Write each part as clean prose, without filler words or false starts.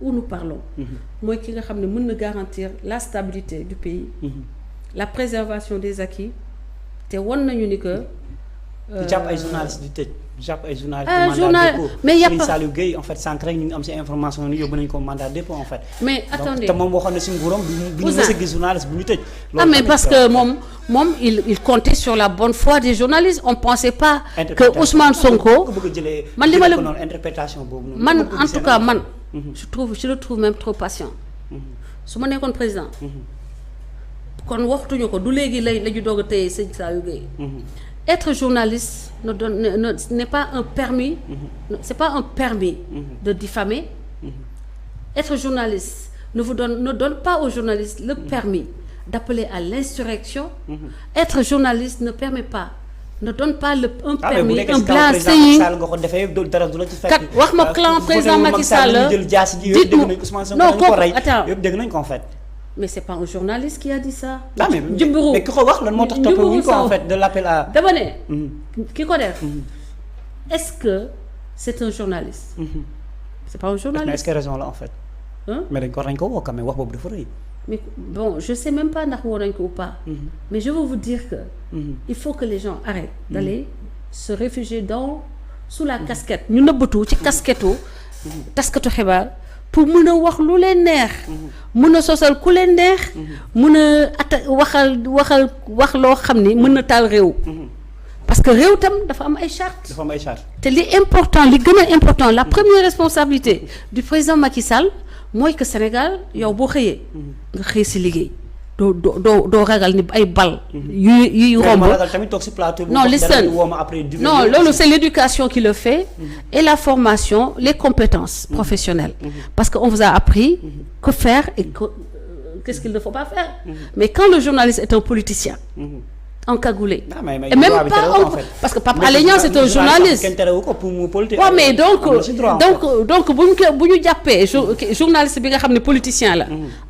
où nous parlons mooy ki nga xam ne mën na garantir la stabilité du pays la préservation des acquis te won nañu ni que jàpp ay journalistes di tëj jàpp ay journalistes mais y a pas Saliou Gueye en fait sànq rek ñu ngi am ci information ni yóbbu nañu ko mandat de dépôt en fait mais attendez te moom waxoon na ci nguuram bu ñu mës a gis journaliste bu ñu tëj mais parce que moom il comptait sur la bonne foi des journalistes on pensait pas que Ousmane Sonko man li ma la interprétation boobu noonu man en tout cas man je le trouve même trop patient su ma nekkoon président kon waxtuñu ko du léegi la ñu doog a téye sëñ Saliou Gueye être journaliste n'est pas un permis c'est pas un permis de diffamer être journaliste ne donne pas aux journalistes le permis d'appeler à l'insurrection être journaliste ne permet pas ne donne pas un permis un blanc-seing kat wax ma clan président Macky Sall dites-moi non kooku attends yëpp dégg nañ ko en fait mais c'est pas un journaliste qui a dit ça. mais ki ko wax lan moo tax toppewuñ ko en fait de l'appel à. dama ne. ki ko def. est-ce que c'est un journaliste. c'est pas un journaliste mais est-ce que raison la en fait. mais dañ ko woo quand même wax boobu dafa rëy. mais bon je sais même pas ndax woo nañ ko ou pas. mais je veux vous dire que. il faut que les gens arrêtent d'aller se réfugier sous la casquette ñu nëbbatu ci casquettu taskatu xibaar. pour mën a wax lu leen neex mën a sosal ku leen neex mën a wax loo xam ni mën na taal réew parce que réew tam dafa am ay chartes te li important li gën a important la première responsabilité du président Macky Sall mooy que Sénégal yow boo xëyee nga xëy si liggéey doo ragal ni ay bal yuy romb non listen non loolu c'est l'éducation qui le fait et la formation les compétences professionnelles parce que on vous a appris que faire et qu'est-ce qu'il ne faut pas faire mais quand le journaliste est un politicien encagoulé et même pas parce que Pape Alé Niang c'est un journaliste waaw mais donc bu ñu jàppee journaliste bi nga xam ne politicien la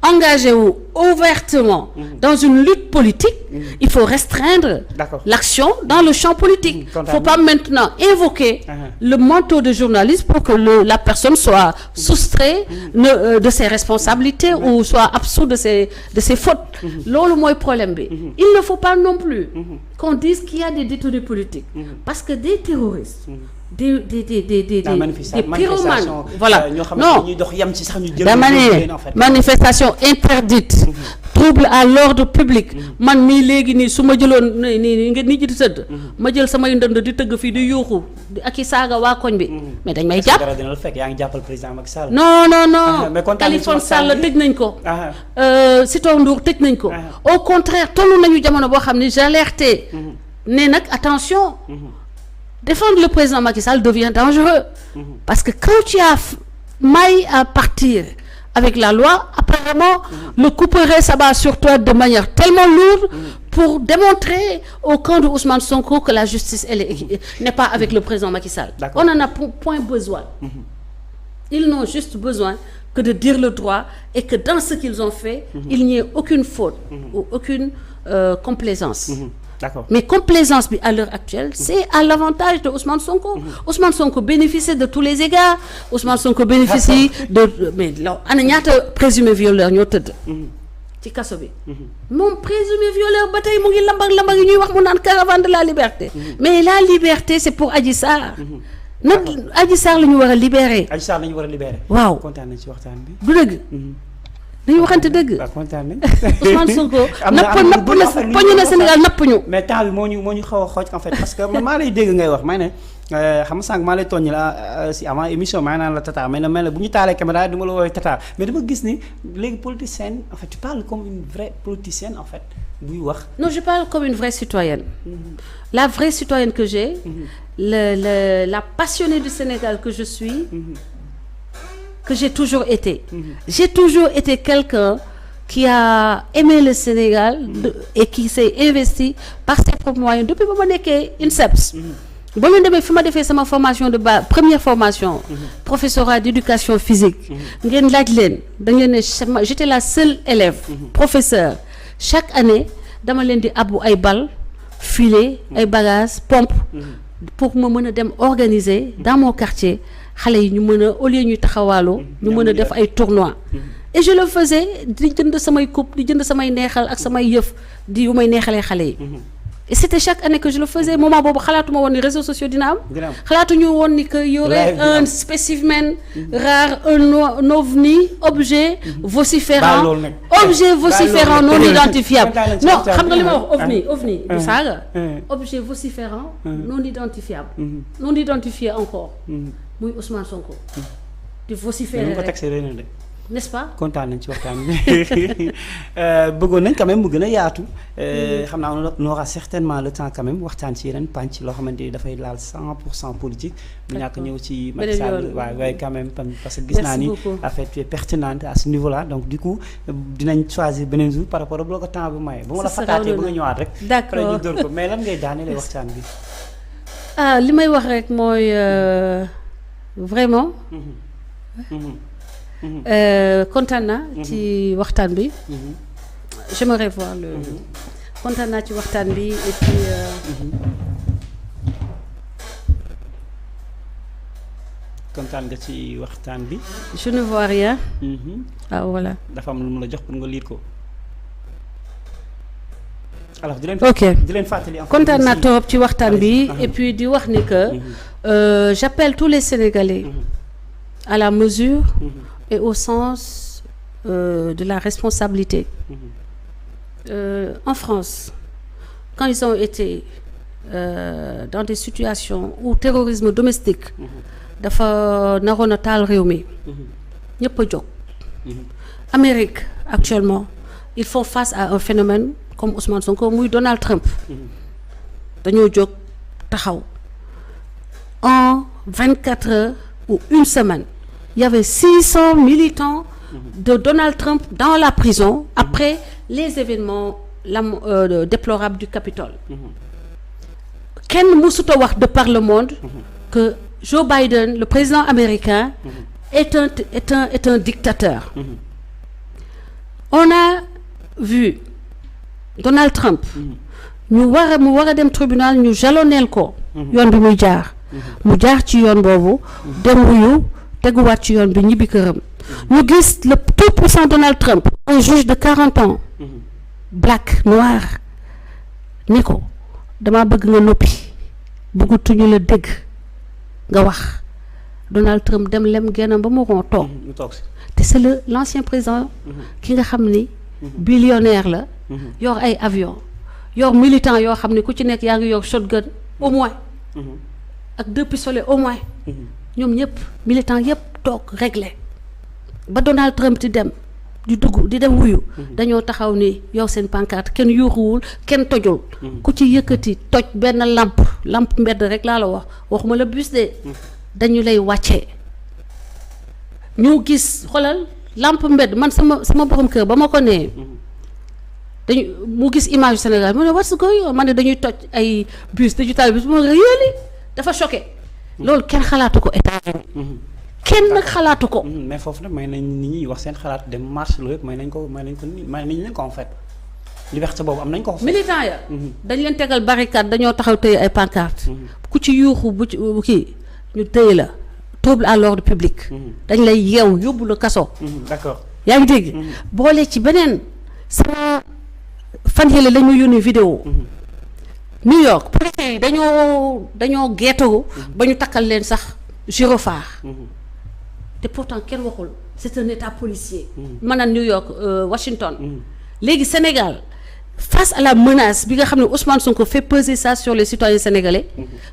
engagé wu ouvertement dans une lutte politique il faut restreindre l'action dans le champ politique faut pas maintenant invoquer le manteau de journaliste pour que la personne soit soustrait de ses responsabilités ou soit absous de ses fautes loolu mooy problème bi il ne faut pas non plus qu'on dise qu'il y a des détenus politiques parce que des terroristes des pyromanes voilà non dama ne manifestation interdite trouble à l'ordre public man mii léegi nii su ma jëloon nii nga nit ñi di tëdd ma jël samay ndënd di tëgg fii di yuuxu ak i saaga waa koñ bi mais dañ may jàpp non Khalifa Sall tëj nañ ko Sitor Ndour tëj nañ ko au contraire tollu nañu jamono boo xam ne j'alerté ne nag attention défendre le président Macky Sall devient dangereux parce que quand tu as maille à partir avec la loi apparemment le couperet s'abat sur toi de manière tellement lourde pour démontrer au camp de Ousmane Sonko que la justice n'est pas avec le président Macky Sall. On en a point besoin. Ils n'ont juste besoin que de dire le droit et que dans ce qu'ils ont fait il n'y ait aucune faute ou aucune complaisance. D'accord. Mais complaisance bi à l'heure actuelle c'est à l'avantage de Ousmane Sonko. Ousmane Sonko bénéficie de tous les égards. Ousmane Sonko bénéficie de mais la ana ñaata présumé violeur ñoo tëdd ci kaso bi moom présumé violeur ba tey mu ngi lambag yi ñuy wax mu naan caravane de la liberté mais la liberté c'est pour Adji Sarr nag Adji Sarr la ñu war a libérer waaw kontaan nañ ci waxtaan bi du dëgg dañu waxante dëgg. Ousmane Sonko napp na Sénégal napp ñu. mais temps bi moo ñu xaw a xooj en fait parce que man maa lay dégg ngay wax may ne xam nga sànq maa lay tooñ la si avant émission maa naan la tata mais mel na bu ñu taalee caméra du ma la woowee tata mais dama gis ni léegi politicienne en fait tu parles comme une vraie politicienne en fait buy wax. non je parle comme une vraie citoyenne. La vraie citoyenne que j'ai. La passionnée du Sénégal que je suis. Que j'ai toujours été. J'ai toujours été quelqu'un qui a aimé le Sénégal et qui s'est investi par ses propres moyens depuis ba ma nekkee INSEPS. ba ma demee fi ma defee sama formation de base première formation. professorat d'éducation physique. ngeen laaj leen da ngeen ne j'étais la seule élève. professeur chaque année dama leen di abbu ay bal filet ay bagages pompe pour ma mën a dem organiser dans mon quartier. xale yi ñu mën a au lieu ñuy taxawaaloo ñu mën a def ay tournois et je le faisais di jënd samay coupe di jënd samay neexal ak samay yëf di yu may neexalee xale yi et c'était chaque année que je le faisais moment boobu xalaatuma woon ni réseaux sociaux dina am xalaatuñu woon ni que y aurait un spécimen rare un ovni objet vociférant non identifiable non xam nga li ma wax ovni du saaga objet vociférant non identifiable non identifié encore muy Ousmane Sonko di vociférer rek n'est-ce pas kontaan nañ ci waxtaan bi bëggoon nañ quand même mu gën a yaatu xam naa on aura certainement le temps quand même waxtaan ci yeneen pànc loo xamante ni dafay laal 100% politique bu ñàkk ñëw ci Macky Sall waaye quand même parce que gis naa ni en fait tu es pertinente à ce niveau là donc du coup dinañ choisir beneen jour par rapport ak loo ko temps bi maye ba ma la fataatee ba nga ñëwaat rek après ñu dóor ko mais lan ngay daanelee waxtaan bi li may wax rek mooy vraiment kontaan naa ci waxtaan bi j'aimerais voir le kontaan naa ci waxtaan bi et puis kontaan nga ci waxtaan bi je ne vois rien voilà dafa am lu mu la jox pour nga lire ko alors di leen fàttali kontaan naa trop ci waxtaan bi et puis di wax ni que j'appelle tous les Sénégalais à la mesure et au sens de la responsabilité. En France, quand ils ont été dans des situations où terrorisme domestique dafa naroon a taal réew mi ñëpp a jóg. Amérique actuellement ils font face à un phénomène comme Ousmane Sonko muy Donald Trump dañoo jóg taxaw en 24 heures ou une semaine il y avait 600 militants de Donald Trump dans la prison après les événements déplorables du Capitole. Kenn mësut a wax de par le monde que Joe Biden, le président américain, est un dictateur. On a vu Donald Trump mu war a dem tribunal ñu jalonneel ko yoon bi muy jaar mu jaar ci yoon boobu dem wuyu teguwaat ci yoon bi ñibbi këram ñu gis le tout puissant Donald Trump un juge de 40 ans black noir ni ko dama bëgg nga noppi bëggatuñu la dégg nga wax Donald Trump dem lem gennam ba mu ron toog te c'est l'ancien président ki nga xam ni billionnaire la yor ay avion yor militant yoo xam ne ku ci nekk yaa ngi yor shotgun au moins ak 2 pistolets au moins ñoom ñëpp militant yëpp toog réglé ba Donald Trump di dem di dugg di dem wuyu dañoo taxaw ni yow seen pancarte kenn yuuxuwul kenn tojul ku ci yëkkati toj benn lampe mbedd rek laa la waxuma la bus de dañu lay wàccee ñu gis xoolal lampe mbedd man sama borom kër ba ma ko nee mu gis image Sénégal mu ne what's going on man ne dañuy toj ay bus dañuy taal bus mu ne yéeli dafa choqué loolu kenn xalaatu ko état kenn nag xalaatu ko. mais foofu nag may nañ nit ñi wax seen xalaat dem marche loolu yëpp may nañ leen ko en fait liberté boobu am nañ ko. militant ya dañ leen tegal barricade dañoo taxaw tëye ay pancarte ku ci yuuxu bu kii ñu tëye la trouble à l'ordre public. dañ lay yeew yóbbu la kaso. d'accord yaa ngi dégg. boole ci beneen sama fan yële la ñu yónnee vidéo. New York policiers yi dañoo geetoo ba ñu takkal leen sax gyrophare. te pourtant kenn waxul c'est un état policier. maanaam New York Washington. léegi Sénégal face à la menace bi nga xam ne Ousmane Sonko fait peser ça sur les citoyens sénégalais.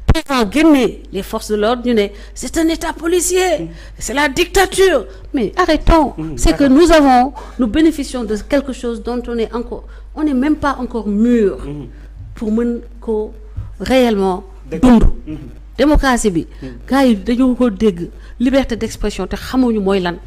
président génne les forces de l'ordre ñu ne c'est un état policier. c'est la dictature mais arrêtons. c'est que nous bénéficions de quelque chose dont on n'est même pas encore mûr. pour mën ko réellement dund. démocratie bi gars yi dañoo ko dégg liberté d'expression te xamuñu mooy lan.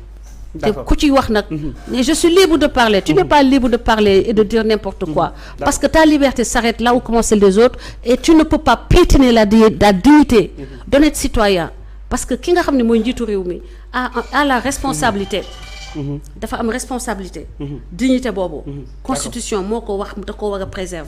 te ku ci wax nag mais je suis libre de parler tu n'es pas libre de parler et de dire n'importe quoi parce que ta liberté s'arrête là où commence celle des autres et tu ne peux pas piétiner la dignité d'honnête citoyen parce que ki nga xam ne mooy njiitu réew mi a la responsabilité dafa am responsabilité dignité boobu constitution moo ko wax da ko war a préserver